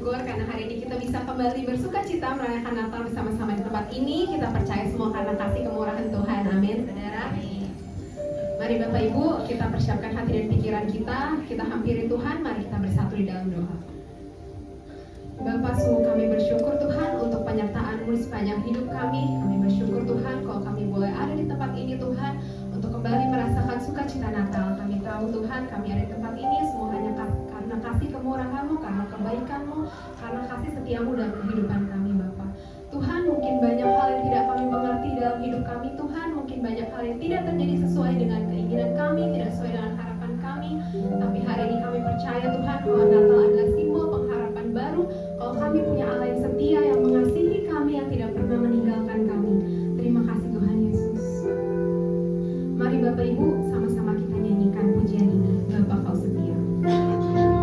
bersyukur karena hari ini kita bisa kembali bersuka cita merayakan Natal bersama-sama di tempat ini. Kita percaya semua karena kasih kemurahan Tuhan. Amin, saudara. Mari Bapak Ibu, kita persiapkan hati dan pikiran kita. Kita hampiri Tuhan, mari kita bersatu di dalam doa. Bapa, sungguh kami bersyukur Tuhan untuk penyertaan-Mu di sepanjang hidup kami. Kami bersyukur Tuhan kalau kami boleh ada di tempat ini Tuhan untuk kembali merasakan sukacita Natal. Kami tahu Tuhan kami ada di tempat ini semua hanya karena kasih kemurahan-Mu, karena kebaikan-Mu, karena kasih setia-Mu dalam kehidupan kami Bapa. Tuhan, mungkin banyak hal yang tidak kami mengerti dalam hidup kami Tuhan. Mungkin banyak hal yang tidak terjadi sesuai dengan keinginan kami, tidak sesuai dengan harapan kami. Tapi hari ini kami percaya Tuhan bahwa Natal adalah simbol pengharapan baru. Kalau kami punya Allah yang setia, yang mengasihi kami, yang tidak pernah meninggalkan kami. Terima kasih Tuhan Yesus. Mari Bapak Ibu, sama-sama kita nyanyikan pujian ini. Bapa Kau setia. Kau setia.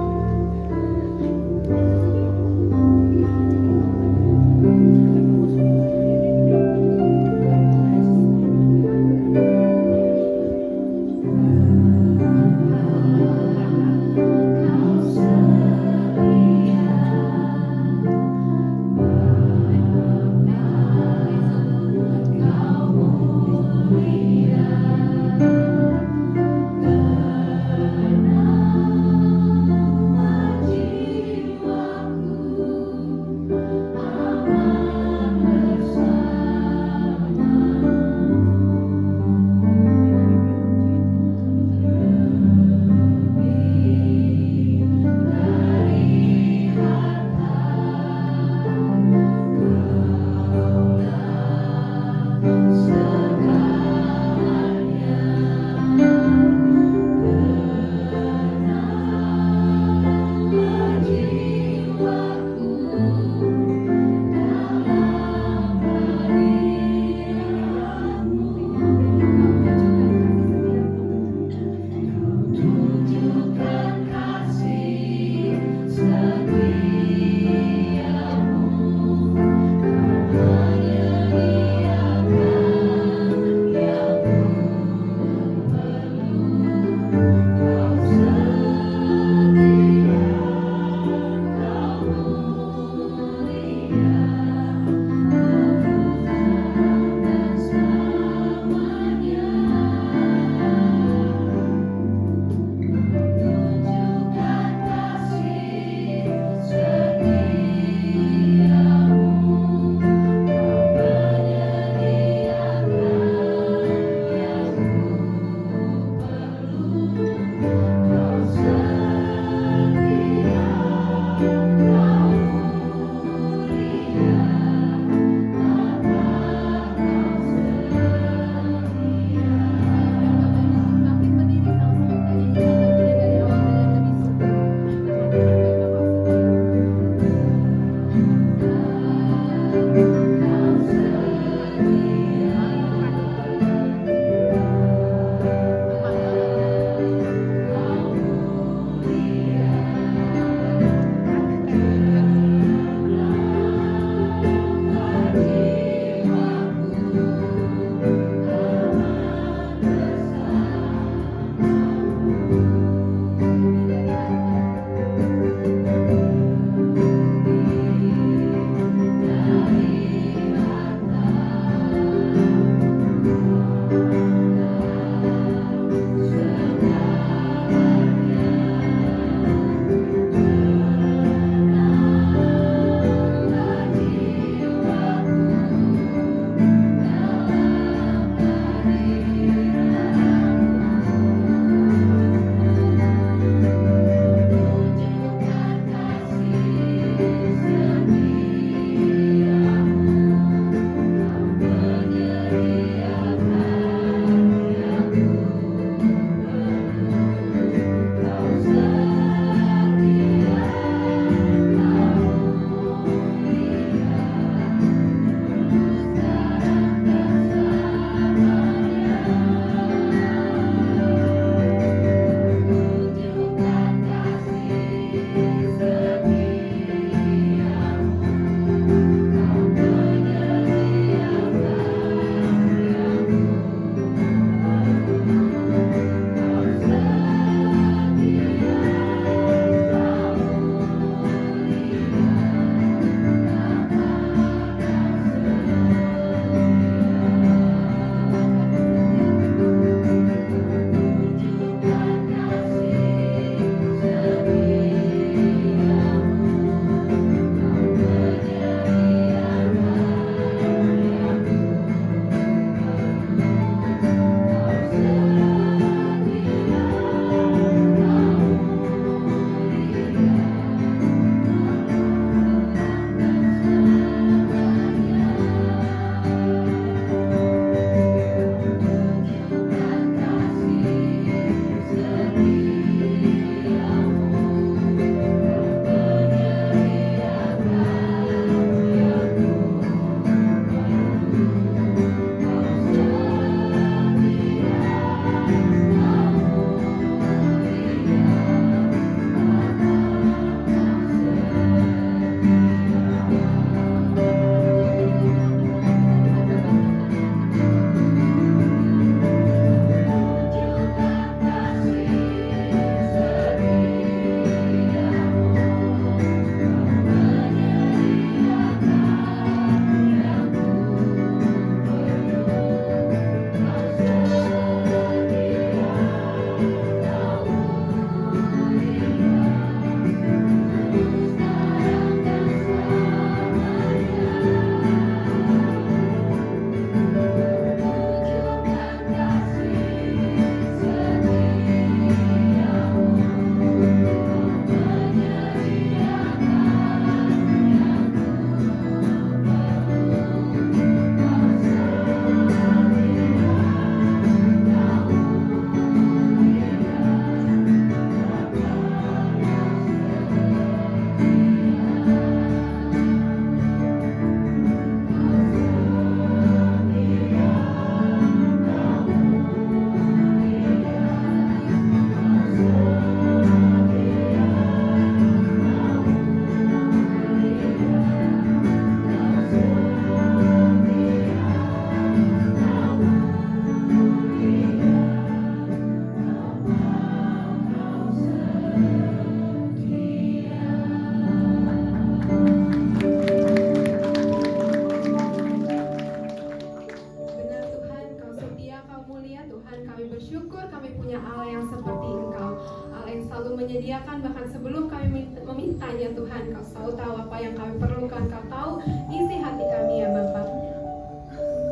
ya Tuhan. Kau selalu tahu apa yang kami perlukan. Kau tahu isi hati kami ya Bapa.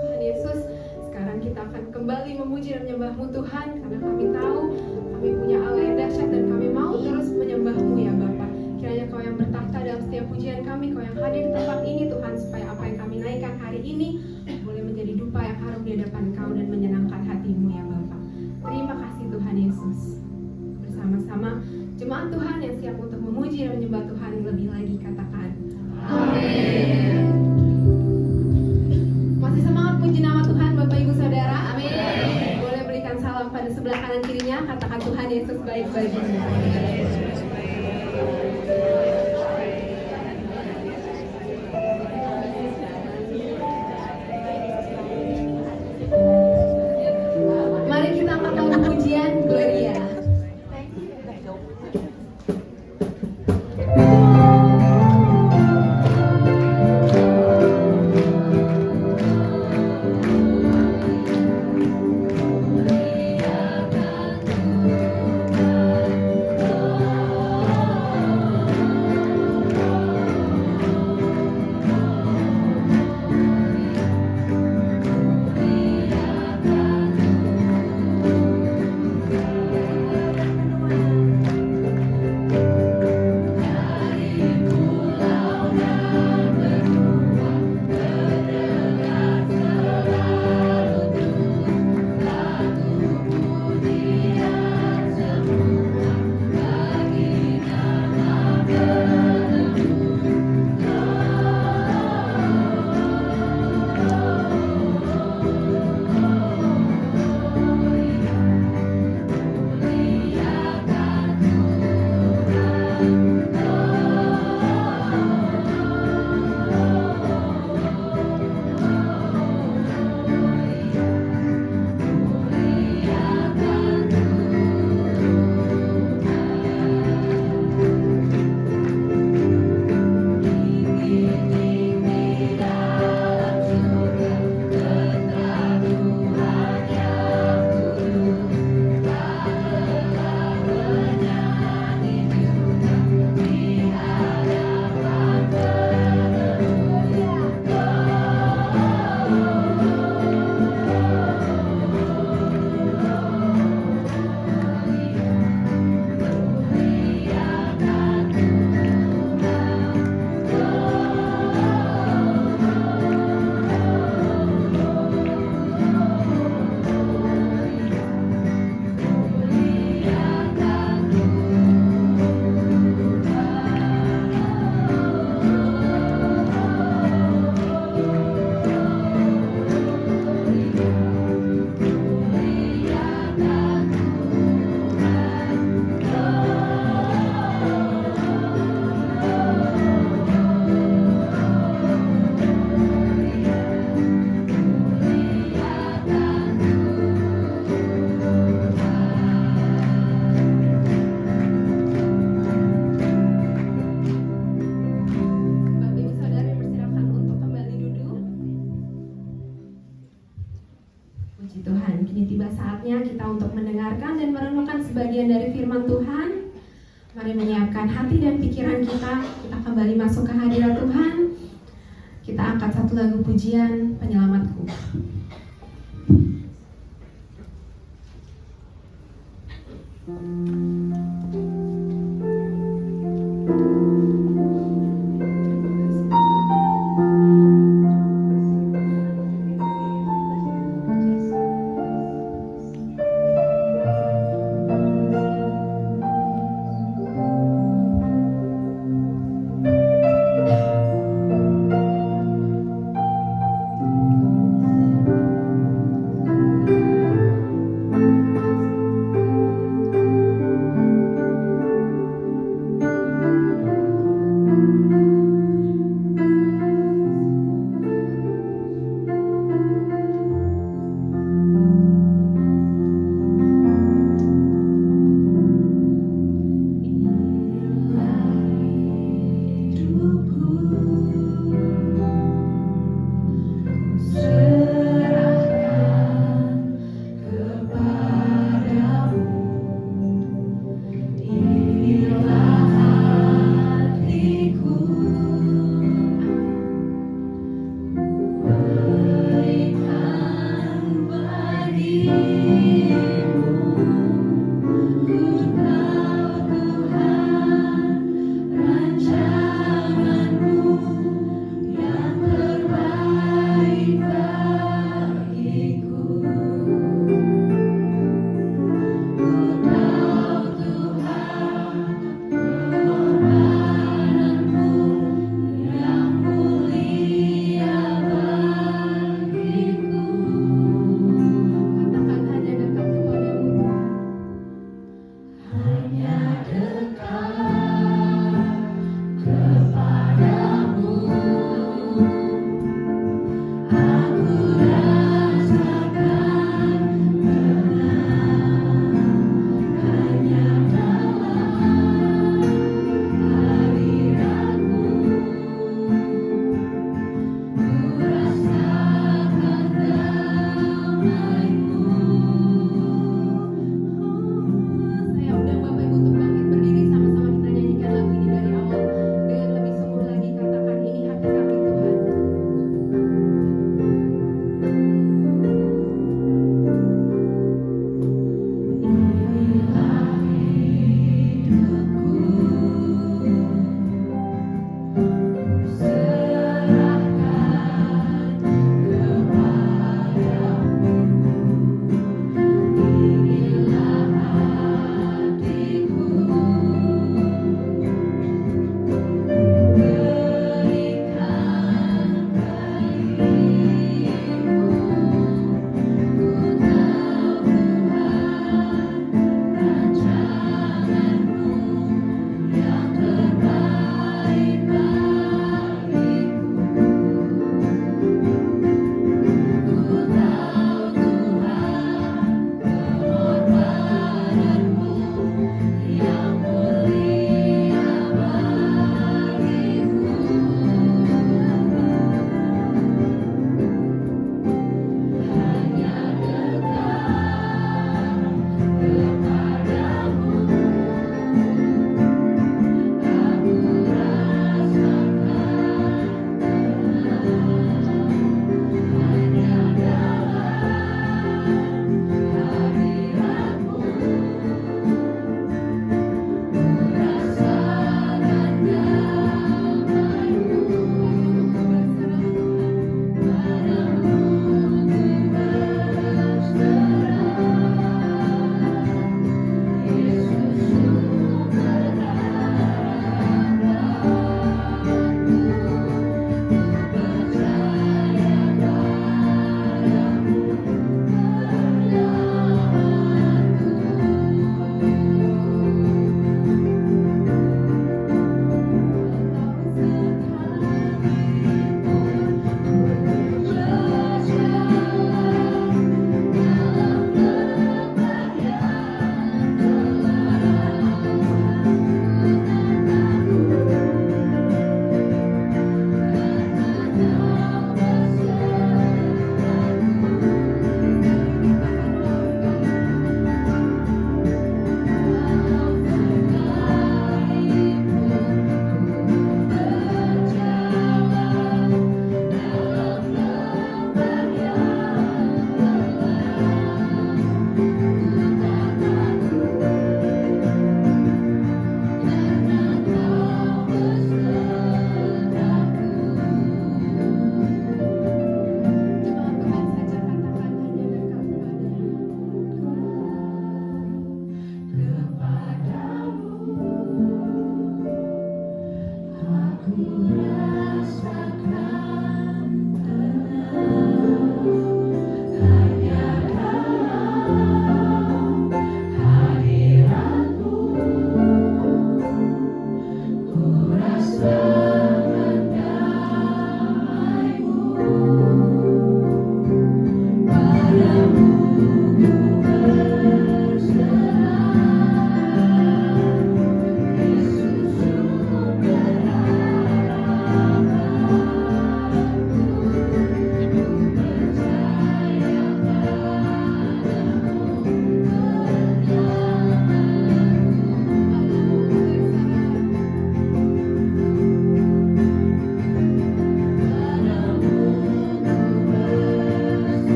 Tuhan Yesus, sekarang kita akan kembali memuji dan menyembah-Mu Tuhan, karena kami tahu kami punya Allah yang dahsyat dan kami mau terus menyembah-Mu ya Bapa. Kiranya Kau yang bertakhta dalam setiap pujian kami, Kau yang hadir di tempat ini Tuhan, supaya apa yang kami naikkan hari ini boleh menjadi dupa yang harum di hadapan Kau dan menyenangkan hati-Mu ya Bapa. Terima kasih Tuhan Yesus. Bersama-sama jemaat Tuhan yang siap untuk memuji dan menyembah Tuhan lebih lagi, katakan amin. Masih semangat puji nama Tuhan Bapak Ibu Saudara? Amin. Boleh berikan salam pada sebelah kanan kirinya, katakan Tuhan Yesus baik bagimu. Mari kita angkat lagu pujian Gloria. Sebagian dari firman Tuhan. Mari menyiapkan hati dan pikiran kita. Kita kembali masuk ke hadirat Tuhan. Kita angkat satu lagu pujian, Penyelamatku.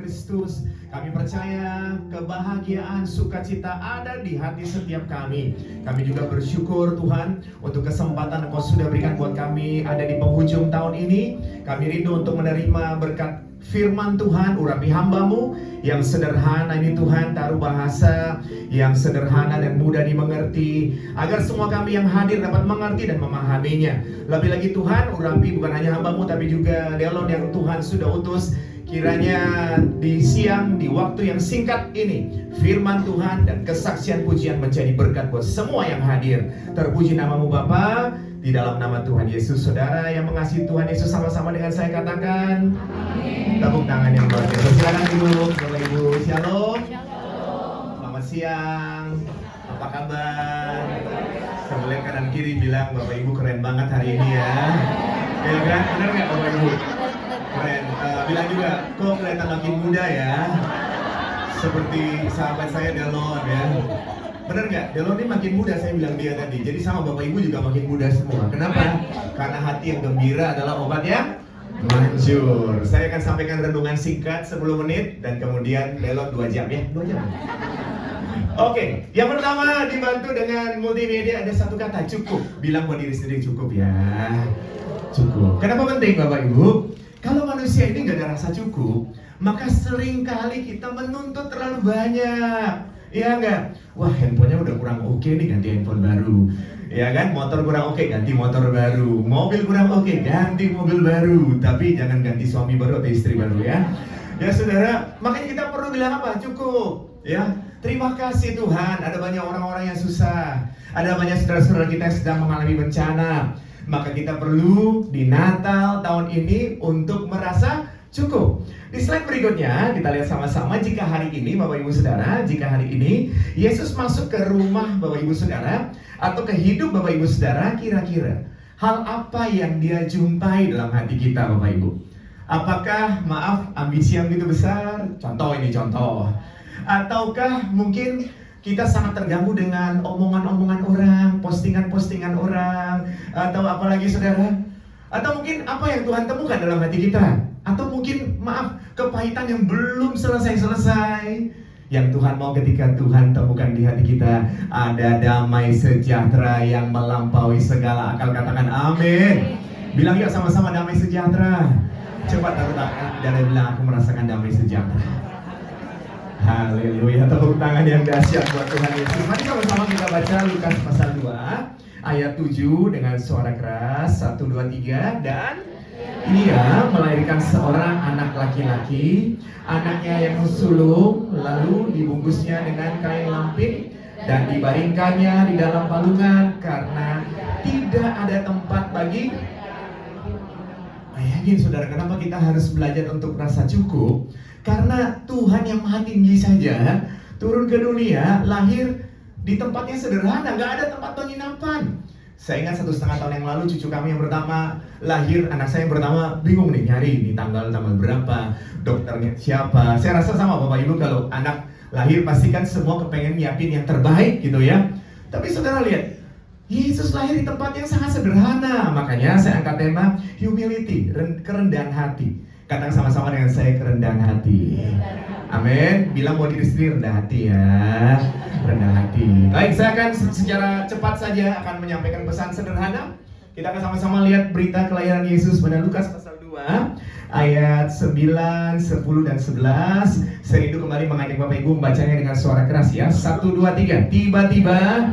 Kristus. Kami percaya kebahagiaan, sukacita ada di hati setiap kami. Kami juga bersyukur Tuhan untuk kesempatan Engkau sudah berikan buat kami ada di penghujung tahun ini. Kami rindu untuk menerima berkat firman Tuhan, urapi hamba-Mu yang sederhana ini Tuhan, taruh bahasa yang sederhana dan mudah dimengerti, agar semua kami yang hadir dapat mengerti dan memahaminya. Lebih lagi Tuhan, urapi bukan hanya hamba-Mu tapi juga Delon yang Tuhan sudah utus. Kiranya di siang, di waktu yang singkat ini, firman Tuhan dan kesaksian pujian menjadi berkat buat semua yang hadir. Terpuji nama-Mu Bapa, di dalam nama Tuhan Yesus. Saudara yang mengasihi Tuhan Yesus, sama-sama dengan saya katakan amin. Tepuk tangan yang luar biasa. Silakan duduk Bapak Ibu. Shalom. Selamat siang. Apa kabar? Sebelah kanan kiri bilang Bapak Ibu keren banget hari ini ya. Ya kan? Benar nggak Bapak Ibu? Keren. Bilang juga, kok kelihatan makin muda ya. Seperti sahabat saya Delon ya. Bener nggak? Delon ini makin muda, saya bilang dia tadi. Jadi sama Bapak Ibu juga makin muda semua. Kenapa? Karena hati yang gembira adalah obat yang manjur. Saya akan sampaikan renungan singkat 10 menit dan kemudian Delon 2 jam ya. 2 jam. Oke, yang pertama dibantu dengan multimedia ada satu kata, cukup. Bilang buat diri sendiri cukup ya. Cukup. Kenapa penting Bapak Ibu? Kalau manusia ini nggak ada rasa cukup, maka seringkali kita menuntut terlalu banyak. Iya nggak? Wah, handphonenya udah kurang oke nih, ganti handphone baru. Ya kan? Motor kurang oke, ganti motor baru. Mobil kurang oke, ganti mobil baru. Tapi jangan ganti suami baru atau istri baru ya. Ya saudara, makanya kita perlu bilang apa? Cukup. Ya, terima kasih Tuhan. Ada banyak orang-orang yang susah. Ada banyak saudara-saudara kita yang sedang mengalami bencana. Maka kita perlu di Natal tahun ini untuk merasa cukup. Di slide berikutnya kita lihat sama-sama, jika hari ini Bapak Ibu Saudara, jika hari ini Yesus masuk ke rumah Bapak Ibu Saudara atau ke hidup Bapak Ibu Saudara, kira-kira hal apa yang dia jumpai dalam hati kita Bapak Ibu? Apakah ambisi yang begitu besar? Contoh ini contoh. Ataukah mungkin kita sangat terganggu dengan omongan-omongan orang, postingan-postingan orang, atau apalagi saudara? Atau mungkin apa yang Tuhan temukan dalam hati kita? Atau mungkin kepahitan yang belum selesai-selesai, yang Tuhan mau ketika Tuhan temukan di hati kita ada damai sejahtera yang melampaui segala akal. Katakan amin. Bilang yuk sama-sama damai sejahtera. Coba taruh tangan dan bilang aku merasakan damai sejahtera. Haleluya, tepuk tangan yang dahsyat buat Tuhan Yesus. Mari sama-sama kita baca Lukas pasal 2 ayat 7 dengan suara keras. 1, 2, 3. Dan ia melahirkan seorang anak laki-laki. Anaknya yang sulung, lalu dibungkusnya dengan kain lampin dan dibaringkannya di dalam palungan karena tidak ada tempat bagi. Bayangin saudara, kenapa kita harus belajar untuk merasa cukup? Karena Tuhan yang maha tinggi saja turun ke dunia, lahir di tempatnya sederhana, nggak ada tempat penginapan. Saya ingat 1,5 tahun yang lalu cucu kami yang pertama lahir, anak saya yang pertama bingung nih nyari di tanggal berapa, dokternya siapa. Saya rasa sama Bapak Ibu, kalau anak lahir pasti kan semua kepengen nyiapin yang terbaik gitu ya. Tapi saudara lihat, Yesus lahir di tempat yang sangat sederhana. Makanya saya angkat tema humility, kerendahan hati. Katakan sama-sama dengan saya, kerendahan hati. Amin. Bilang mau diri sendiri rendah hati ya. Rendah hati. Baik, saya akan secara cepat saja akan menyampaikan pesan sederhana. Kita akan sama-sama lihat berita kelahiran Yesus pada Lukas pasal 2 ayat 9, 10 dan 11. Saya rindu kembali mengajak Bapak Ibu membacanya dengan suara keras ya. 1, 2, 3. Tiba-tiba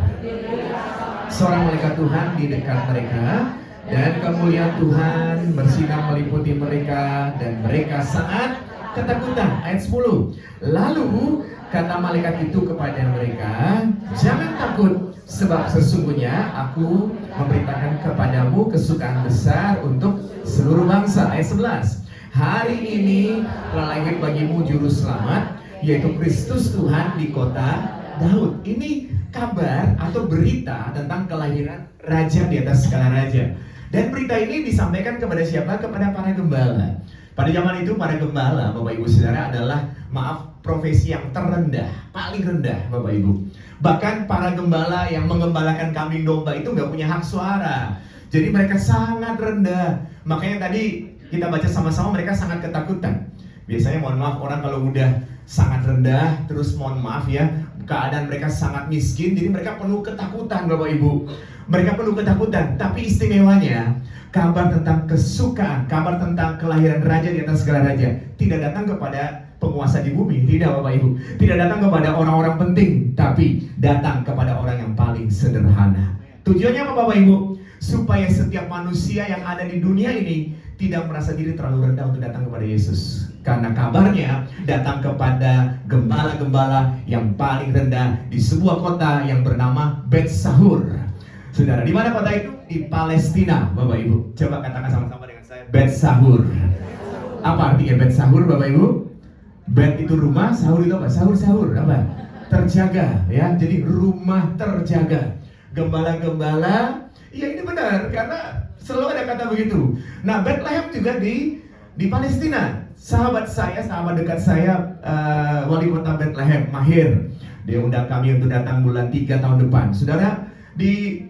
seorang malaikat Tuhan di dekat mereka, dan kemuliaan Tuhan bersinar meliputi mereka, dan mereka sangat ketakutan. Ayat 10. Lalu kata malaikat itu kepada mereka, jangan takut, sebab sesungguhnya aku memberitakan kepadamu kesukaan besar untuk seluruh bangsa. Ayat 11. Hari ini telah lahir bagimu juru selamat, yaitu Kristus Tuhan di kota Daud. Ini kabar atau berita tentang kelahiran raja di atas segala raja. Dan berita ini disampaikan kepada siapa? Kepada para gembala. Pada zaman itu para gembala, Bapak Ibu Saudara, adalah profesi yang terendah, paling rendah, Bapak Ibu. Bahkan para gembala yang mengembalakan kambing domba itu nggak punya hak suara. Jadi mereka sangat rendah. Makanya tadi kita baca sama-sama, mereka sangat ketakutan. Biasanya mohon maaf, orang kalau udah sangat rendah, terus mohon maaf ya, keadaan mereka sangat miskin, jadi mereka penuh ketakutan, Bapak Ibu. Mereka penuh ketakutan. Tapi istimewanya, kabar tentang kesukaan, kabar tentang kelahiran raja di atas segala raja tidak datang kepada penguasa di bumi, tidak Bapak Ibu. Tidak datang kepada orang-orang penting, tapi datang kepada orang yang paling sederhana. Tujuannya apa Bapak Ibu? Supaya setiap manusia yang ada di dunia ini tidak merasa diri terlalu rendah untuk datang kepada Yesus. Karena kabarnya datang kepada gembala-gembala yang paling rendah di sebuah kota yang bernama Bet Sahur. Saudara, di mana kota itu? Di Palestina, Bapak Ibu. Coba katakan sama-sama dengan saya, Bet Sahur. Apa artinya Bet Sahur, Bapak Ibu? Bet itu rumah, sahur itu apa? Sahur-sahur, apa? Terjaga, ya. Jadi rumah terjaga. Gembala-gembala, ya ini benar, karena selalu ada kata begitu. Nah, Bethlehem juga di Palestina. Sahabat dekat saya, wali kota Bethlehem, Mahir. Dia undang kami untuk datang bulan 3 tahun depan. Saudara, di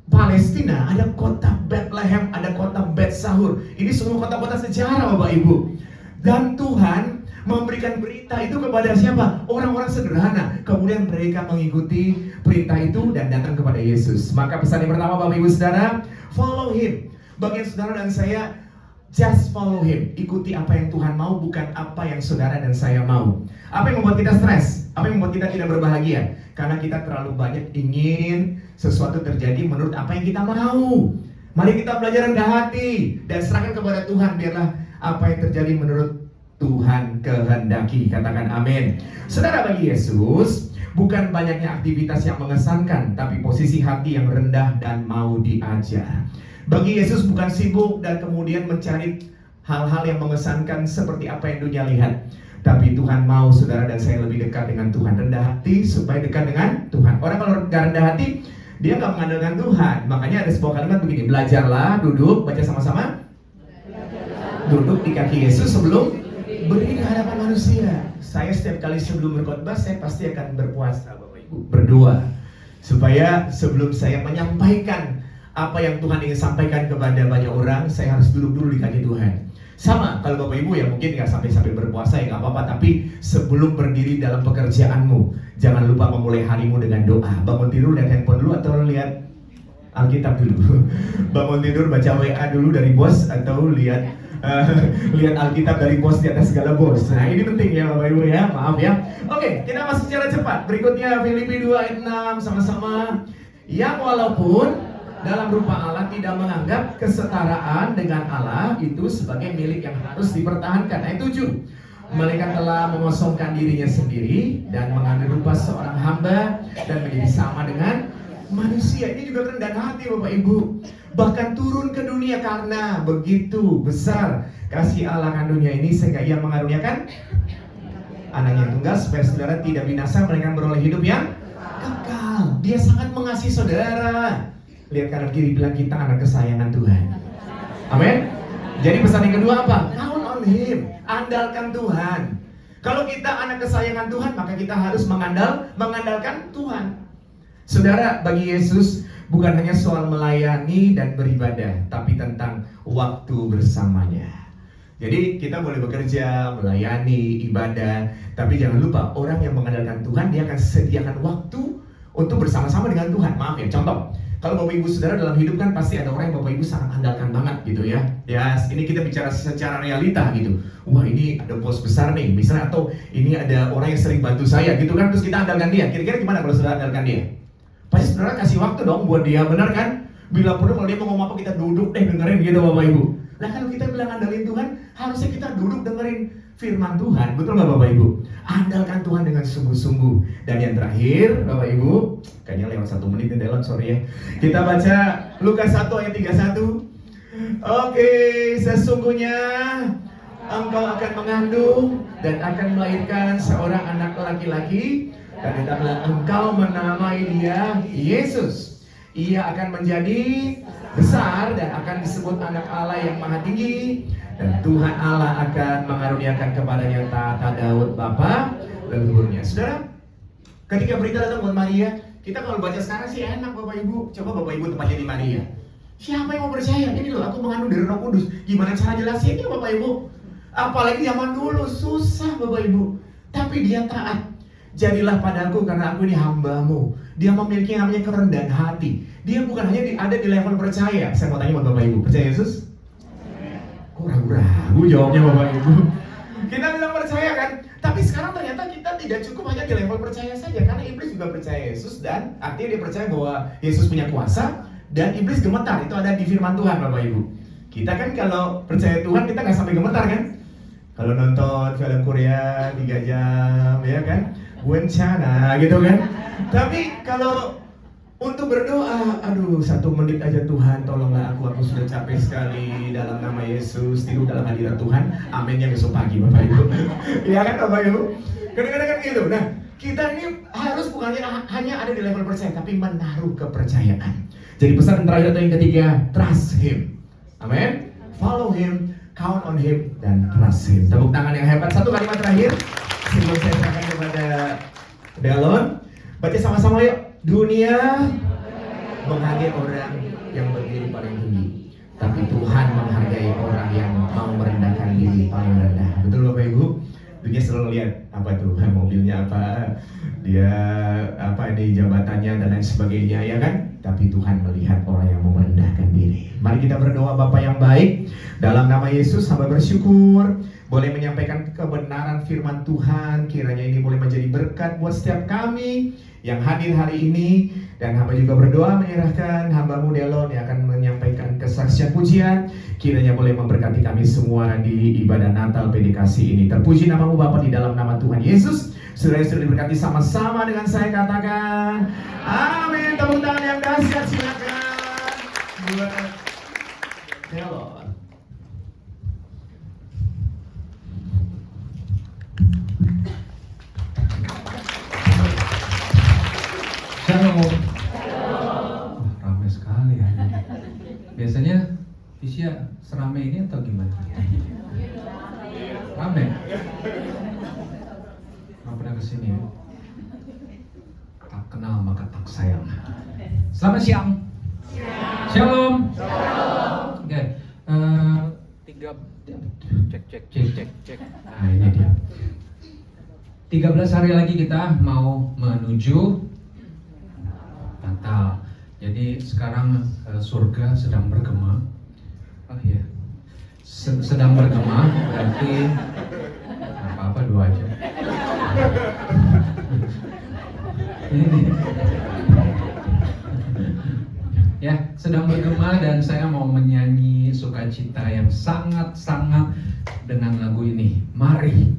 Palestina ada kota Bethlehem, ada kota Bet Sahur. Ini semua kota-kota sejarah, Bapak Ibu. Dan Tuhan memberikan berita itu kepada siapa? Orang-orang sederhana. Kemudian mereka mengikuti perintah itu dan datang kepada Yesus. Maka pesan yang pertama Bapak Ibu Saudara, follow Him. Bagian saudara dan saya, just follow Him. Ikuti apa yang Tuhan mau, bukan apa yang saudara dan saya mau. Apa yang membuat kita stres? Apa yang membuat kita tidak berbahagia? Karena kita terlalu banyak ingin sesuatu terjadi menurut apa yang kita mau. Mari kita belajar rendah hati dan serahkan kepada Tuhan. Biarlah apa yang terjadi menurut Tuhan kehendaki. Katakan amin. Saudara, bagi Yesus bukan banyaknya aktivitas yang mengesankan, tapi posisi hati yang rendah dan mau diajar. Bagi Yesus bukan sibuk dan kemudian mencari hal-hal yang mengesankan seperti apa yang dunia lihat, tapi Tuhan mau saudara dan saya lebih dekat dengan Tuhan. Rendah hati supaya dekat dengan Tuhan. Orang kalau gak rendah hati, dia gak mengandalkan Tuhan. Makanya ada sebuah kalimat begini, belajarlah, duduk, baca sama-sama. Duduk di kaki Yesus sebelum berdiri di hadapan manusia. Saya setiap kali sebelum berkhotbah, saya pasti akan berpuasa, Bapak Ibu, berdoa. Supaya sebelum saya menyampaikan apa yang Tuhan ingin sampaikan kepada banyak orang, saya harus duduk dulu di kaki Tuhan. Sama, kalau Bapak Ibu ya mungkin nggak sampai berpuasa ya nggak apa-apa, tapi sebelum berdiri dalam pekerjaanmu, jangan lupa memulai harimu dengan doa. Bangun tidur lihat handphone dulu atau lihat Alkitab dulu. Bangun tidur baca WA dulu dari bos atau lihat Alkitab dari bos di atas segala bos. Nah ini penting ya Bapak Ibu ya, maaf ya. Oke, kita masuk secara cepat. Berikutnya Filipi 2 ayat 6 sama-sama. Yang walaupun dalam rupa Allah tidak menganggap kesetaraan dengan Allah itu sebagai milik yang harus dipertahankan. Ayat 7. Melainkan telah mengosongkan dirinya sendiri dan mengambil rupa seorang hamba dan menjadi sama dengan manusia. Ini juga rendah hati Bapak Ibu. Bahkan turun ke dunia karena begitu besar kasih Allah akan dunia ini sehingga Ia mengaruniakan anaknya tunggal supaya saudara tidak binasa melainkan beroleh hidup yang kekal. Dia sangat mengasihi saudara. Lihat kanan kiri, bilang kita anak kesayangan Tuhan. Amin. Jadi pesan yang kedua apa? Count on Him. Andalkan Tuhan. Kalau kita anak kesayangan Tuhan, maka kita harus mengandalkan Tuhan. Saudara, bagi Yesus bukan hanya soal melayani dan beribadah, tapi tentang waktu bersamanya. Jadi kita boleh bekerja, melayani, ibadah, tapi jangan lupa orang yang mengandalkan Tuhan dia akan sediakan waktu untuk bersama-sama dengan Tuhan. Maaf ya, contoh, kalau Bapak Ibu Saudara dalam hidup kan pasti ada orang yang Bapak Ibu sangat andalkan banget gitu ya. Ya, ini kita bicara secara realita gitu. Wah, ini ada bos besar nih, misalnya, atau ini ada orang yang sering bantu saya gitu kan, terus kita andalkan dia. Kira-kira gimana kalau Saudara andalkan dia? Pasti Saudara kasih waktu dong buat dia, benar kan? Bila perlu kalau dia mau ngomong apa kita duduk deh dengerin gitu Bapak Ibu. Nah kalau kita bilang andalin Tuhan, harusnya kita duduk dengerin firman Tuhan, betul nggak Bapak Ibu? Andalkan Tuhan dengan sungguh-sungguh. Dan yang terakhir, Bapak Ibu, kayaknya lewat 1 menit nih Delon, sorry ya. Kita baca Lukas 1 ayat 31. Oke, sesungguhnya engkau akan mengandung dan akan melahirkan seorang anak laki-laki, dan hendaklah engkau menamai dia Yesus. Ia akan menjadi besar dan akan disebut anak Allah yang maha tinggi, dan Tuhan Allah akan mengaruniakan kepadanya tahta Daud bapa leluhurnya. Saudara, ketika berita datang buat Maria, kita kalau baca sekarang sih enak Bapak Ibu. Coba Bapak Ibu tempatnya di Maria. Siapa yang mau percaya? Ini loh aku mengandung dari Roh Kudus. Gimana cara jelasinnya Bapak Ibu? Apalagi zaman dulu susah Bapak Ibu. Tapi dia taat. Jadilah padaku karena aku ini hambamu. Dia memiliki yang namanya kerendahan hati. Dia bukan hanya ada di level percaya. Saya mau tanya buat Bapak Ibu, percaya Yesus? Kok ragu-ragu jawabnya Bapak Ibu? Kita bilang percaya kan? Tapi sekarang ternyata kita tidak cukup hanya di level percaya saja. Karena iblis juga percaya Yesus, dan artinya dia percaya bahwa Yesus punya kuasa, dan iblis gemetar. Itu ada di firman Tuhan Bapak Ibu. Kita kan kalau percaya Tuhan kita nggak sampai gemetar kan? Kalau nonton film Korea 3 jam ya kan? Bencana gitu kan. Tapi kalau untuk berdoa, aduh 1 menit aja Tuhan tolonglah aku sudah capek sekali, dalam nama Yesus tidur dalam hadirat Tuhan, aminnya besok pagi Bapak Ibu. Iya kan Bapak Ibu? Kadang-kadang kan gitu. Nah kita ini harus bukannya hanya ada di level percaya, tapi menaruh kepercayaan. Jadi pesan terakhir atau yang ketiga, trust Him. Amin. Follow Him, count on Him, dan trust Him. Tepuk tangan yang hebat. Satu kalimat terakhir sebelum saya serahkan kepada Delon. Baca sama-sama yuk. Dunia menghargai orang yang berdiri paling tinggi, tapi Tuhan menghargai orang yang mau merendahkan diri paling rendah. Betul Bapak Ibu? Dunia selalu lihat apa tuh, mobilnya apa, dia apa di jabatannya dan lain sebagainya ya kan? Tapi Tuhan melihat orang yang mau merendahkan diri. Mari kita berdoa. Bapa yang baik, dalam nama Yesus hamba bersyukur boleh menyampaikan kebenaran firman Tuhan. Kiranya ini boleh menjadi berkat buat setiap kami yang hadir hari ini. Dan hamba juga berdoa menyerahkan hambamu Delon yang akan menyampaikan kesaksian pujian. Kiranya boleh memberkati kami semua di ibadah Natal PDKC ini. Terpuji namamu Bapa di dalam nama Tuhan Yesus. Sudah diberkati sama-sama dengan saya katakan amin. Tepuk tangan yang dahsyat silakan buat Delon. Shalom. Ramai sekali ya. Biasanya Visya seramai ini atau gimana? Ramai. Nggak pernah kesini ya. Tak kenal maka tak sayang. Selamat siang. Shalom. Oke. Cek. Nah ini dia. 13 hari lagi kita mau menuju Natal. Jadi sekarang surga sedang bergema. Oh iya, sedang bergema berarti apa-apa dua aja. Ini ya sedang bergema, dan saya mau menyanyi sukacita yang sangat-sangat dengan lagu ini. Mari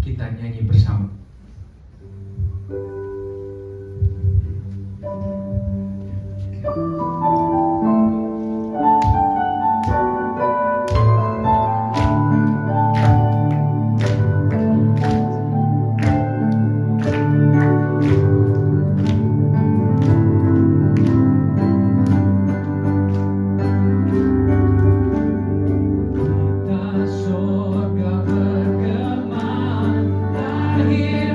kita nyanyi bersama. Sorga bergema, lahir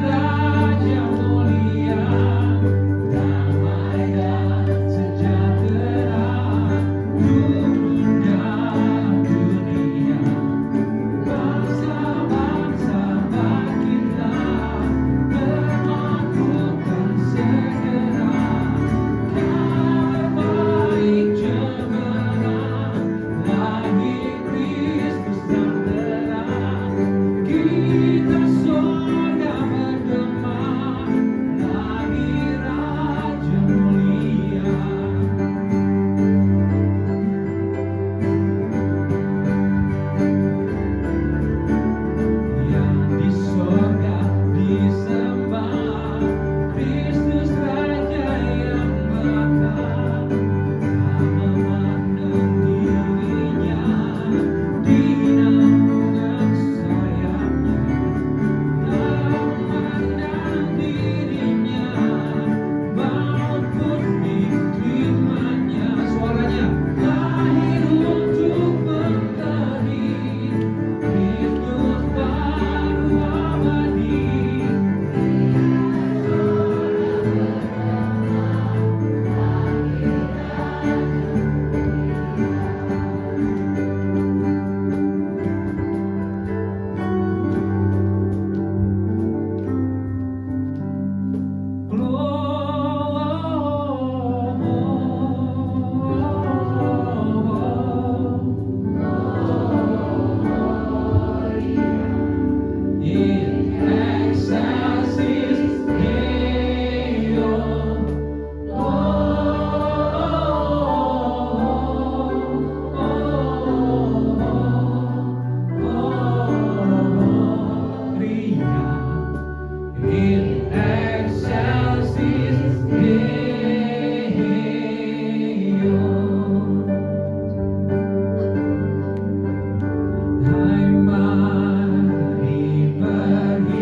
Hai mari berhimpun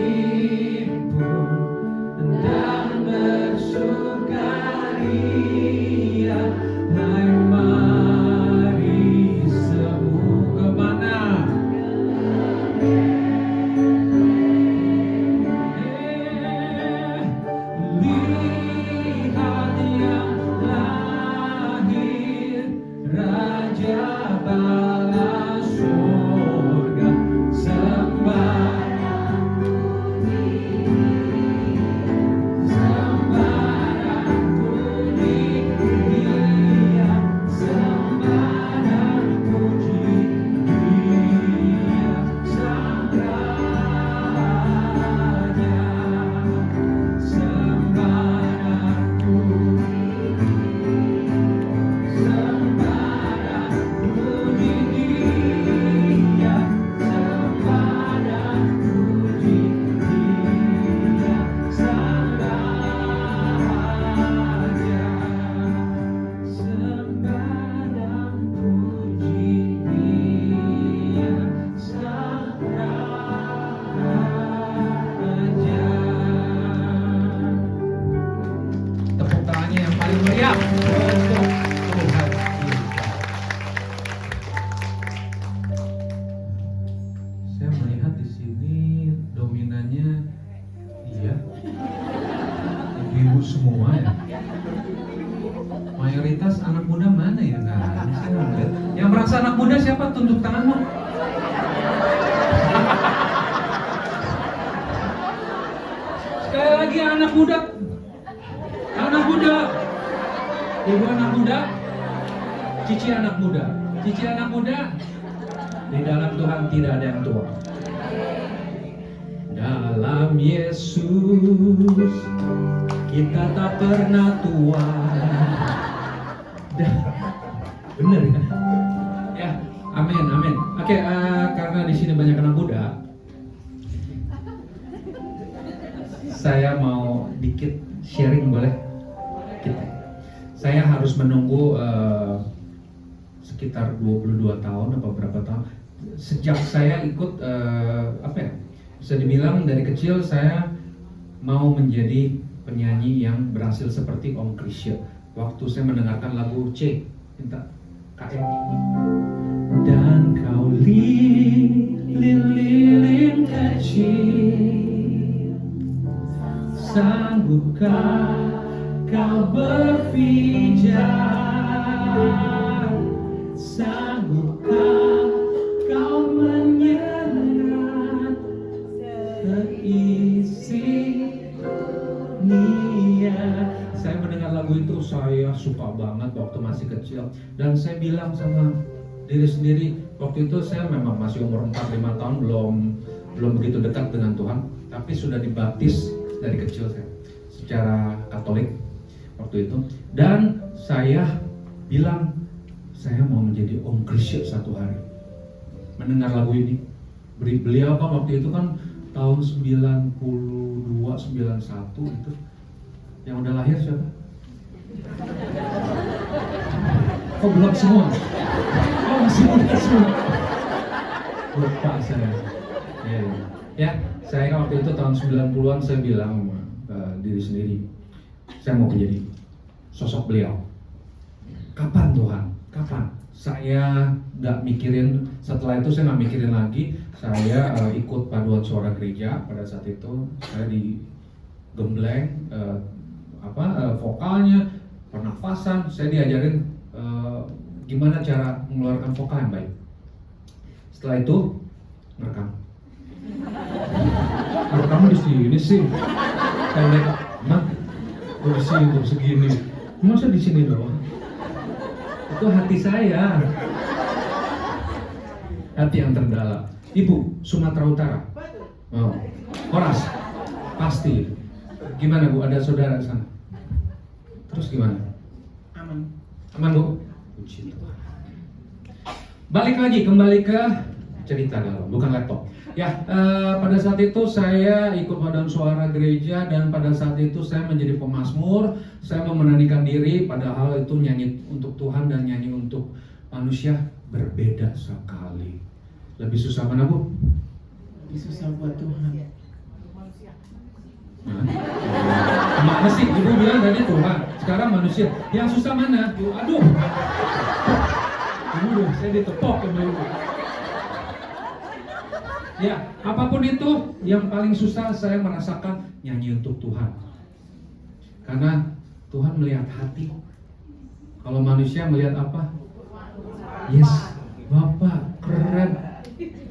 dan bersukaria. Hai mari semua kemana? Lihat yang lahir, Raja bala surga, sembarang puji Dia, sembarang puji Dia, Sang Raja, sembarang puji Dia, sembarang puji Dia, Sang Raja, sembarang puji Dia, Sang Raja. Tepuk tangannya yang paling meriah untuk Tuhan kita. Saya melihat di sini dominannya iya, ibu-ibu semua ya. Mayoritas anak muda mana ya? Nah, saya nggak lihat. Yang merasa anak muda siapa? Tunjuk tanganmu. Sekali lagi anak muda. Anak muda, ibu anak muda, cici anak muda, cici anak muda. Di dalam Tuhan tidak ada yang tua. Dalam Yesus kita tak pernah tua. Bener ya? Ya, amin, amin. Oke, karena di sini banyak anak muda, saya mau dikit sharing boleh? Saya harus menunggu sekitar 22 tahun atau berapa tahun sejak saya ikut bisa dibilang dari kecil saya mau menjadi penyanyi yang berhasil seperti Om Krisya. Waktu saya mendengarkan lagu C, minta KM. Dan kau lilin kecil, sanggupkah kau berpijak, sanggupkah kau menyerah keisi dunia. Saya mendengar lagu itu, saya suka banget waktu masih kecil. Dan saya bilang sama diri sendiri, waktu itu saya memang masih umur 4-5 tahun, belum begitu dekat dengan Tuhan, tapi sudah dibaptis dari kecil saya secara Katolik waktu itu. Dan saya bilang saya mau menjadi Om Krisya satu hari. Mendengar lagu ini, beliau kan waktu itu kan tahun 92, 91 itu. Yang udah lahir siapa? Oh belum semua? Oh masih muda semua? Lupa saya. Ya, saya waktu itu tahun 90-an saya bilang ke diri sendiri, saya mau menjadi sosok beliau. Kapan Tuhan? Kapan? Saya nggak mikirin, setelah itu saya nggak mikirin lagi. Saya ikut paduan suara gereja pada saat itu. Saya digembleng vokalnya, pernafasan. Saya diajarin gimana cara mengeluarkan vokal yang baik. Setelah itu ngerekam. Kamu di sini sih, kayak mah, di sini segini, masa di sini doang? Itu hati saya, hati yang terdalam. Ibu, Sumatera Utara, oh, Horas, pasti. Gimana Bu? Ada saudara di sana? Terus gimana? Aman, aman Bu. Puji Tuhan. Balik lagi, kembali ke cerita galau, bukan laptop. Ya, pada saat itu saya ikut paduan suara gereja dan pada saat itu saya menjadi pemazmur. Saya memberanikan diri, padahal itu nyanyi untuk Tuhan dan nyanyi untuk manusia berbeda sekali. Lebih susah mana, Bu? Lebih susah buat Tuhan. Mana sih? Ibu bilang tadi Tuhan, sekarang manusia. Yang susah mana? Aduh. Ibu, saya ditepok sama ibu. Ya, apapun itu, yang paling susah saya merasakan nyanyi untuk Tuhan. Karena Tuhan melihat hati. Kalau manusia melihat apa? Yes, Bapak keren.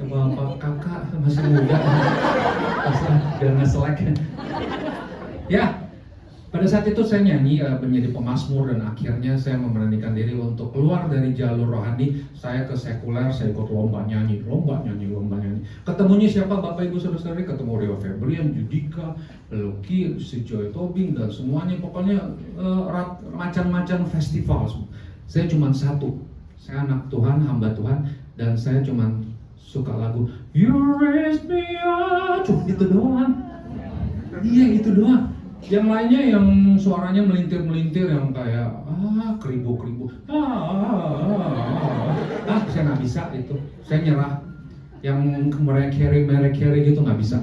Bapak kakak masih muda. Jangan selek. Ya, pada saat itu saya nyanyi menjadi pemazmur dan akhirnya saya memberanikan diri untuk keluar dari jalur rohani. Saya ke sekuler, saya ikut lomba nyanyi. Ketemunya siapa Bapak Ibu Saudara-saudari? Ketemu Rio Febrian, Judika, Lucky, si Joy Tobing dan semuanya. Pokoknya macam-macam festival. Saya cuma satu. Saya anak Tuhan, hamba Tuhan, dan saya cuma suka lagu You Raise Me Up. Itu doang. Iya, itu doang. Yang lainnya yang suaranya melintir-melintir yang kayak keribu-keribu. Saya nggak bisa itu. Saya nyerah. Yang merek-carry gitu nggak bisa.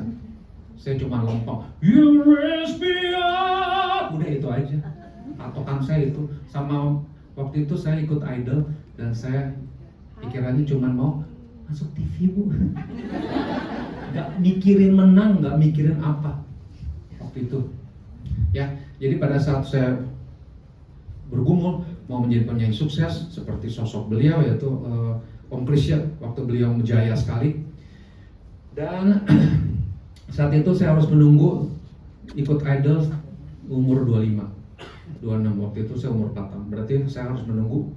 Saya cuma lempeng. You raise me up. Udah itu aja. Patokan saya itu. Sama waktu itu saya ikut Idol dan saya pikirannya cuma mau masuk TV, Bu. Nggak mikirin menang, nggak mikirin apa. Waktu itu. Ya, jadi pada saat saya bergumul mau menjadi penyanyi sukses seperti sosok beliau yaitu Om Krisya waktu beliau menjaya sekali. Dan saat itu saya harus menunggu ikut Idol umur 25, 26. Waktu itu saya umur 4 tahun. Berarti saya harus menunggu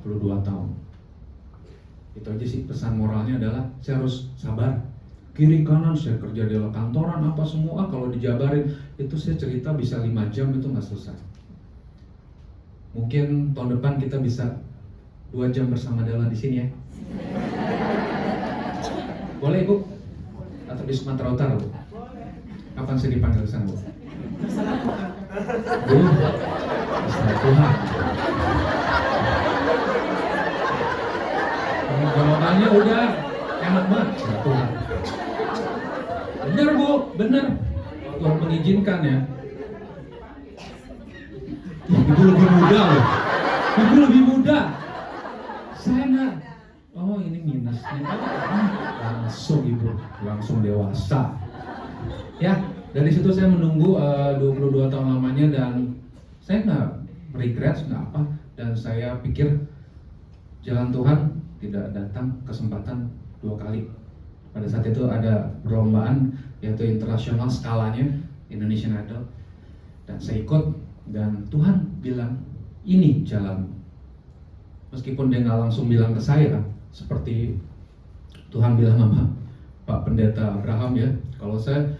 22 tahun. Itu aja sih pesan moralnya adalah saya harus sabar. Kiri kanan saya kerja di kantoran apa semua, kalau dijabarin itu saya cerita bisa 5 jam itu nggak selesai. Mungkin tahun depan kita bisa 2 jam bersama Della di sini ya. Boleh Ibu? Atau di Sumatera Utara Bu? Kapan saya dipanggil ke sana Bu? Terserah Tuhan. Terserah Tuhan. Jawabannya udah enak banget, terserah Tuhan. Benar Bu, benar. Tuhan mengizinkan ya. Ibu lebih muda loh. Ibu lebih muda. Saya nggak. Oh ini minusnya. Langsung Ibu, langsung dewasa. Ya, dari situ saya menunggu 22 tahun lamanya dan saya nggak regret, nggak apa. Dan saya pikir jalan Tuhan tidak datang kesempatan 2 kali. Pada saat itu ada perlombaan yaitu internasional skalanya Indonesian Idol dan saya ikut dan Tuhan bilang ini jalan. Meskipun dia nggak langsung bilang ke saya seperti Tuhan bilang sama Pak Pendeta Abraham ya, kalau saya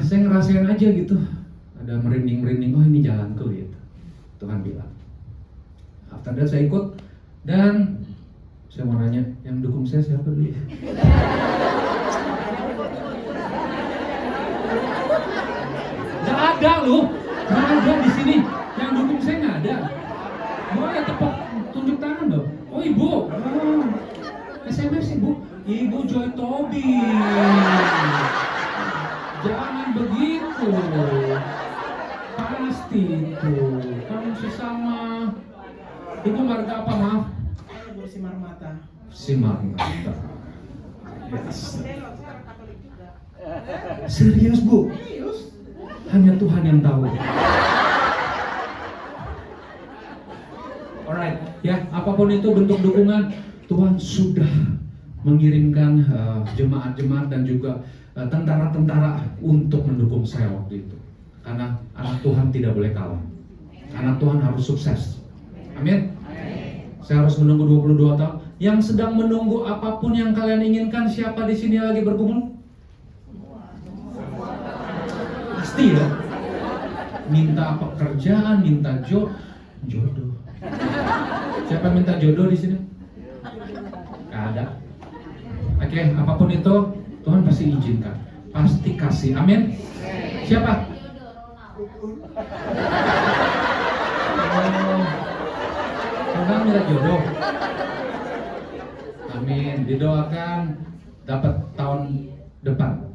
saya ngerasain aja gitu ada merinding-merinding, oh ini jalanku gitu. Tuhan bilang. After that saya ikut dan saya mau nanya, yang dukung saya siapa dulu ya? Gak ada loh, gak ada di sini. Yang dukung saya gak ada. Boleh tepuk, tunjuk tangan dong. Oh Ibu, SMS Ibu, Ibu Joy Tobi. Jangan begitu. Pasti itu, kamu sesama. Ibu marga apa maaf? Simar mata. Simar mata. Yes. Serius Bu? Hanya Tuhan yang tahu. Alright, ya apapun itu bentuk dukungan, Tuhan sudah mengirimkan jemaat-jemaat dan juga tentara-tentara untuk mendukung saya waktu itu. Karena anak Tuhan tidak boleh kalah. Anak Tuhan harus sukses. Amin. Saya harus menunggu 22 tahun. Yang sedang menunggu apapun yang kalian inginkan, siapa di sini lagi bergumul? Pasti ya. Minta pekerjaan, minta jodoh. Siapa minta jodoh di sini? Gak ada. Oke, apapun itu Tuhan pasti izinkan, pasti kasih. Amin. Siapa? Sekarang minta jodoh. Amin. Didoakan dapat tahun depan.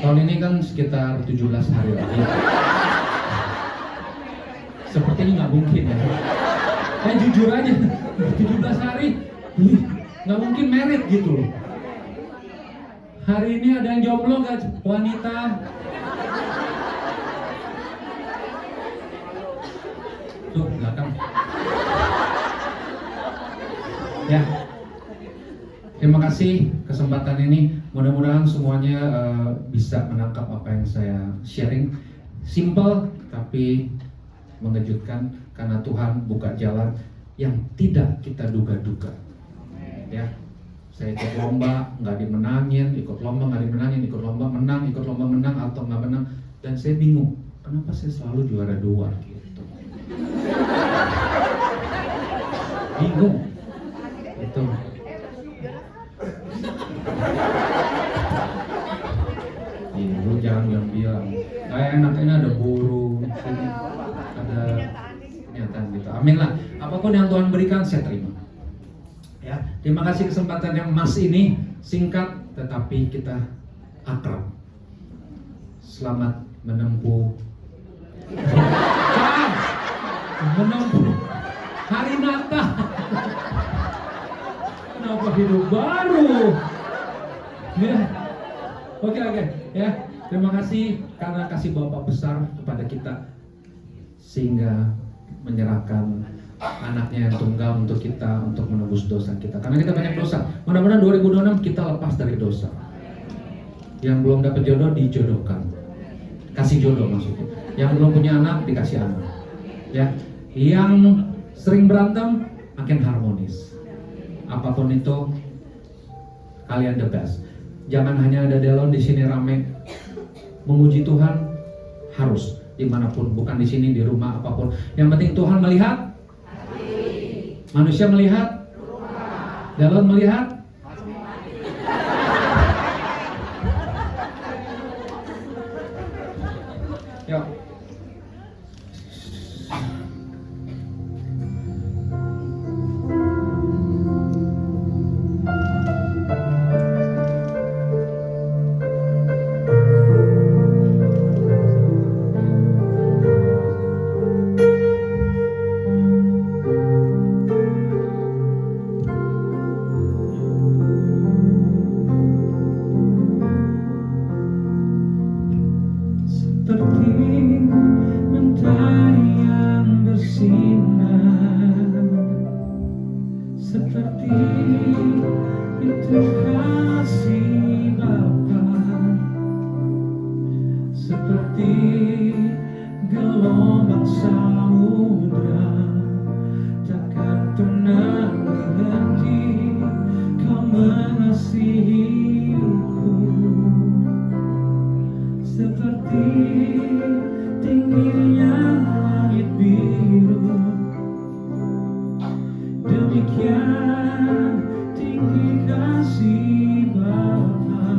Tahun ini kan sekitar 17 hari lagi. Sepertinya nggak mungkin ya. Jujur aja, 17 hari, nggak mungkin merit gitu loh. Hari ini ada yang jomblo nggak wanita? Tuh belakang. Ya, terima kasih kesempatan ini. Mudah-mudahan semuanya bisa menangkap apa yang saya sharing. Simple tapi mengejutkan karena Tuhan buka jalan yang tidak kita duga-duga. Ya, saya ikut lomba nggak dimenangin, ikut lomba nggak dimenangin, ikut lomba menang, ikut lomba menang atau nggak menang, dan saya bingung kenapa saya selalu juara 2 gitu. Bingung. Itu. Lu jangan bilang. Kayak enak ini ada burung, ada kenyataan gitu. Amin lah. Apapun yang Tuhan berikan saya terima. Ya, terima kasih kesempatan yang emas ini, singkat tetapi kita akrab. Selamat menempuh. Menempuh hari Natal. Kenapa hidup baru? Ya. Oke, ya. Terima kasih karena kasih Bapak besar kepada kita sehingga menyerahkan anaknya yang tunggal untuk kita, untuk menebus dosa kita. Karena kita banyak dosa. Mudah-mudahan 2026 kita lepas dari dosa. Yang belum dapat jodoh dijodohkan. Kasih jodoh maksudnya. Yang belum punya anak dikasih anak. Ya. Yang sering berantem makin harmonis. Apapun itu kalian the best. Jangan hanya ada Delon di sini rame. Memuji Tuhan harus dimanapun, bukan di sini, di rumah, apapun. Yang penting Tuhan melihat, manusia melihat, Delon melihat. Yuk. Seperti mentari yang bersinar, seperti itu kasih Bapa, seperti gelombang samudra takkan pernah berhenti kau mengasihiku. Seperti tingginya langit biru, demikian tinggi kasih Bapa.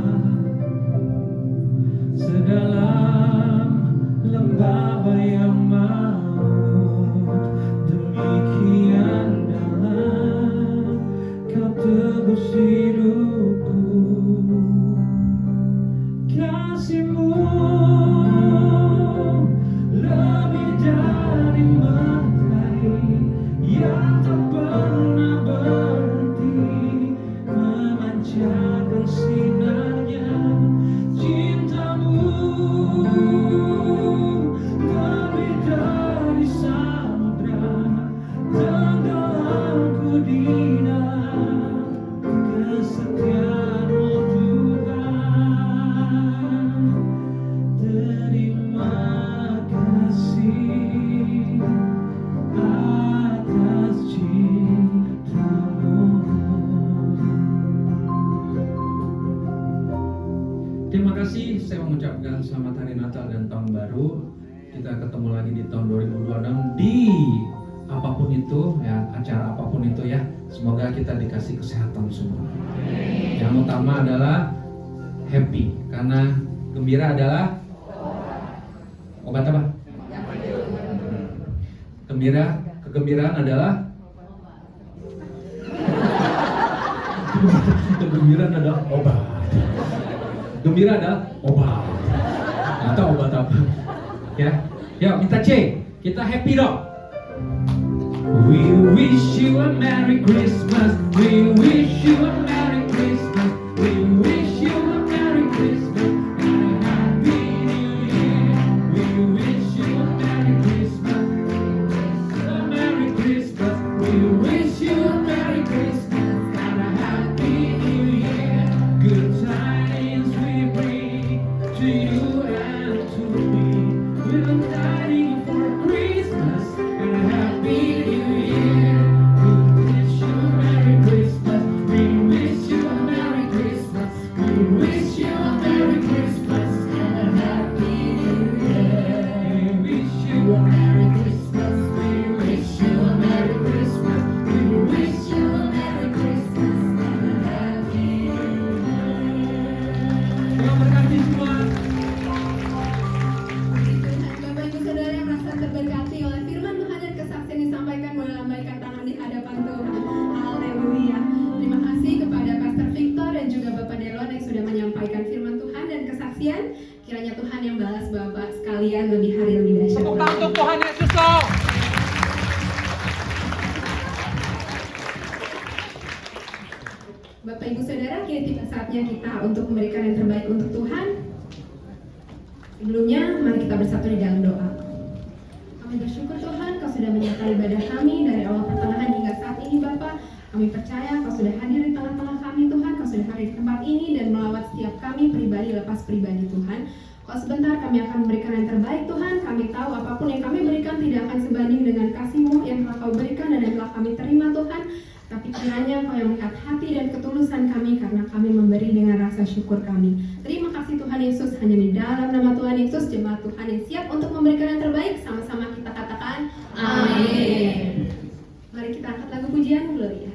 Sedalam lembah bayang maut, demikian dalam kau tebus hidupku. Kasih-Mu lebih dari matahari yang tak pernah berhenti memancarkan sinarnya. Cinta-Mu lebih dari samudra, tenggelamku di dalam kesetiaan-Mu Tuhan. Terima kasih atas cinta-Mu. Terima kasih, saya mengucapkan selamat hari Natal dan Tahun Baru. Kita ketemu lagi di tahun 2026 di apapun itu ya, acara apapun itu ya. Semoga kita dikasih kesehatan semua. Yang utama adalah happy, karena gembira adalah obat apa? Kegembiraan adalah Kegembiraan adalah obat. Gembira adalah obat. Nggak tahu obat apa. Ya, minta C. Kita happy dong. We wish you a Merry Christmas. We wish you a Merry Christmas. We wish you a Merry Christmas and a Happy New Year. We wish you a Merry Christmas. A Merry Christmas. We wish you a Merry Christmas and a Happy New Year. Good tidings we bring to you and to me. We're tidings for Christmas and a Happy New Year. We wish you a Merry Christmas. We wish you a Merry Christmas. We wish you a Merry Christmas and a Happy New Year. We wish you a Merry Christmas. We wish you a Merry Christmas. We wish you a Merry Christmas and a Happy New Year. Tuhan berkati semua. Bapak Ibu Saudara yang merasa terberkati oleh firman Tuhan dan kesaksian yang disampaikan, boleh lambaikan tangan di hadapan Tuhan. Haleluya. Terima kasih kepada Pastor Victor dan juga Bapak Delon yang sudah menyampaikan firman Tuhan dan kesaksian. Kiranya Tuhan yang balas Bapak sekalian lebih hari lebih dahsyat. Tepuk tangan untuk Tuhan Yesus dong. Bapak Ibu Saudara, kini tiba saatnya kita untuk memberikan yang terbaik untuk Tuhan. Sebelumnya, mari kita bersatu di dalam doa. Kami bersyukur Tuhan, Kau sudah menyertai ibadah kami dari awal pertengahan hingga saat ini Bapak. Kami percaya Kau sudah hadir di tengah-tengah kami Tuhan. Kau sudah hadir di tempat ini dan melawat setiap kami pribadi lepas pribadi Tuhan. Kalau sebentar kami akan memberikan yang terbaik Tuhan. Kami tahu apapun yang kami berikan tidak akan sebanding dengan kasih-Mu yang telah Kau berikan dan yang telah kami terima Tuhan. Tapi kiranya Kau yang melihat hati dan ketulusan kami karena kami memberi dengan rasa syukur kami. Terima kasih Tuhan Yesus, hanya di dalam nama Tuhan Yesus jemaat Tuhan yang siap untuk memberikan yang terbaik. Sama-sama kita katakan amin. Mari kita angkat lagu pujian Gloria.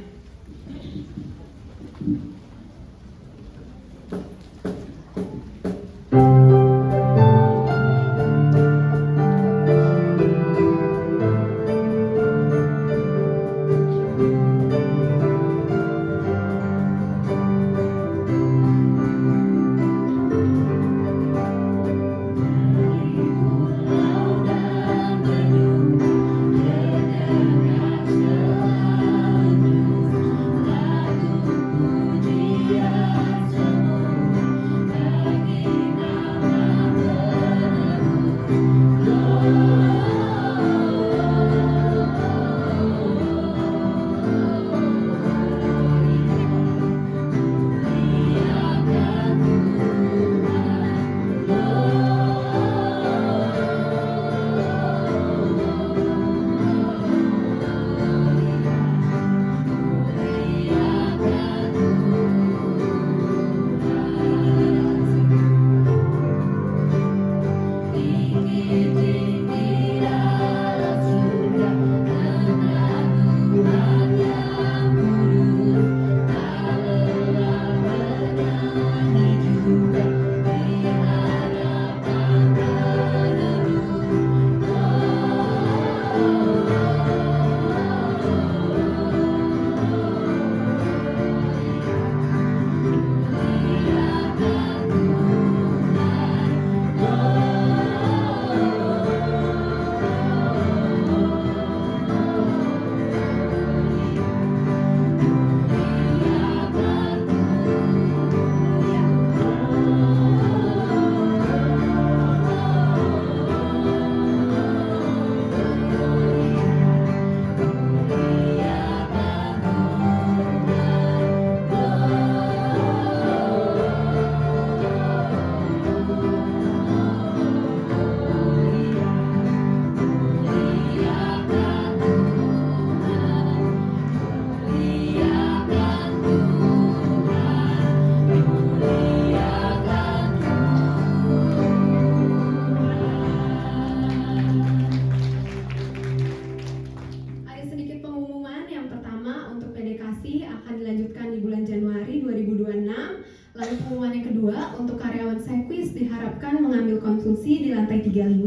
Lalu pengumuman yang kedua, untuk karyawan Sekwis diharapkan mengambil konsumsi di lantai 35.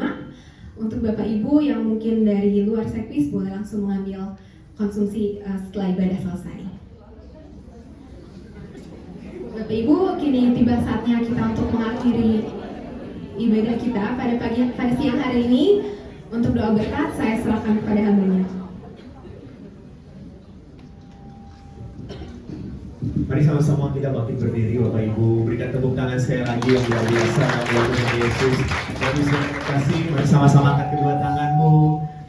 Untuk Bapak Ibu yang mungkin dari luar Sekwis boleh langsung mengambil konsumsi setelah ibadah selesai. Bapak Ibu, kini tiba saatnya kita untuk mengakhiri ibadah kita pada siang hari ini. Untuk doa berkat, saya serahkan kepada hambanya. Mari sama-sama kita bangkit berdiri Bapak Ibu. Berikan tepuk tangan sekali lagi yang luar biasa buat Tuhan Yesus. Kami terima kasih. Mari sama-sama angkat kedua tanganmu,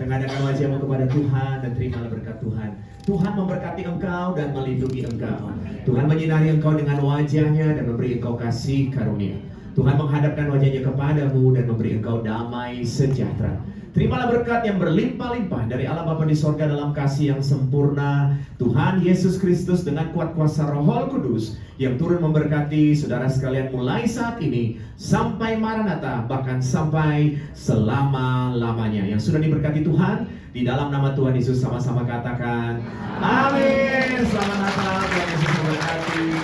tengadahkan wajahmu kepada Tuhan dan terimalah berkat Tuhan. Tuhan memberkati engkau dan melindungi engkau. Tuhan menyinari engkau dengan wajahnya dan memberi engkau kasih karunia. Tuhan menghadapkan wajahnya kepadamu dan memberi engkau damai sejahtera. Terimalah berkat yang berlimpah-limpah dari Allah Bapa di sorga dalam kasih yang sempurna Tuhan Yesus Kristus dengan kuat kuasa Roh Kudus yang turun memberkati saudara sekalian mulai saat ini sampai Maranatha, bahkan sampai selama-lamanya. Yang sudah diberkati Tuhan, di dalam nama Tuhan Yesus sama-sama katakan amin. Selamat Natal, Tuhan Yesus memberkati.